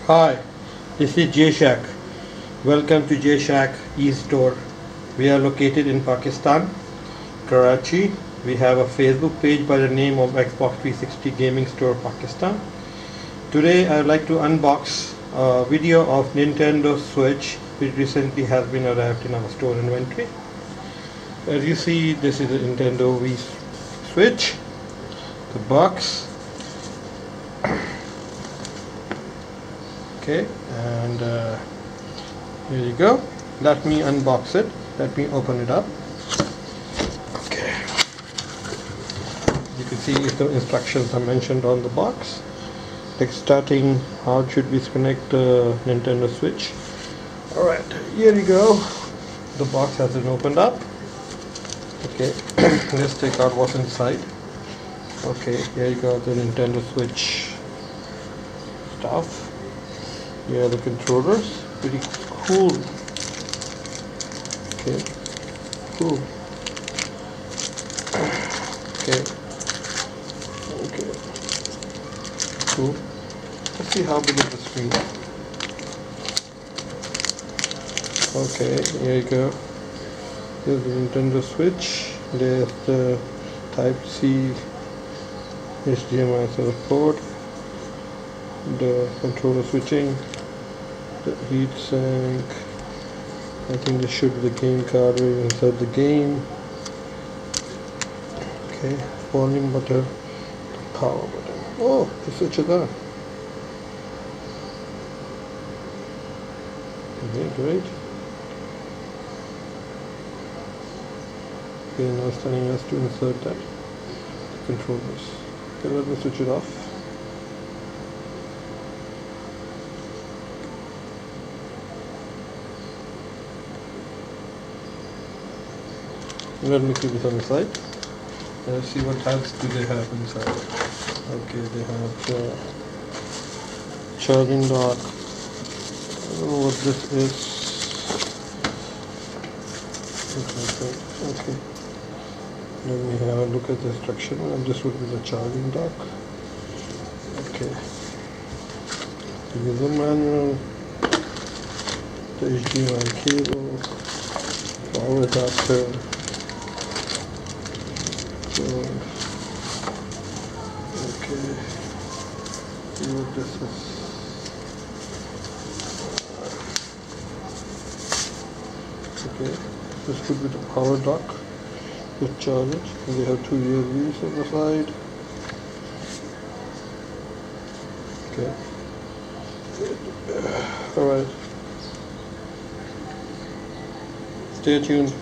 Hi, this is Jshak. Welcome to Jshak e-store. We are located in Pakistan, Karachi. We have a Facebook page by the name of Xbox 360 Gaming Store Pakistan. Today I would like to unbox a video of Nintendo Switch which recently has been arrived in our store inventory. As you see, this is a Nintendo Wii Switch, the box. Okay, and here you go. Let me unbox it. Let me open it up. Okay, you can see the instructions are mentioned on the box. Like starting, how should we connect the Nintendo Switch? Alright, here you go. The box has been opened up. Okay, let's take out what's inside. Okay, here you go, the Nintendo Switch stuff. Yeah, the controllers, pretty cool. Okay, cool. Okay, cool. Let's see how big is the screen. Okay, here you go. Here's the Nintendo Switch. There's the Type-C HDMI port, the controller switching, the heat sink. I think this should be the game card where you insert the game. Okay, volume button, power button. Oh, the switch is on. Okay, great. Okay, now it's telling us to insert that controllers. Okay, let me switch it off. Let me keep it on the side. Let's see what else do they have inside. Okay, they have charging dock. I don't know what this is. Okay. Let me have a look at the instruction, and this would be the charging dock. Okay. The user manual, the HDMI cable, power adapter. Okay, see what this is. Okay, this could be the power dock. Just charge it. And they have two USBs on the side. Okay. Alright. Stay tuned.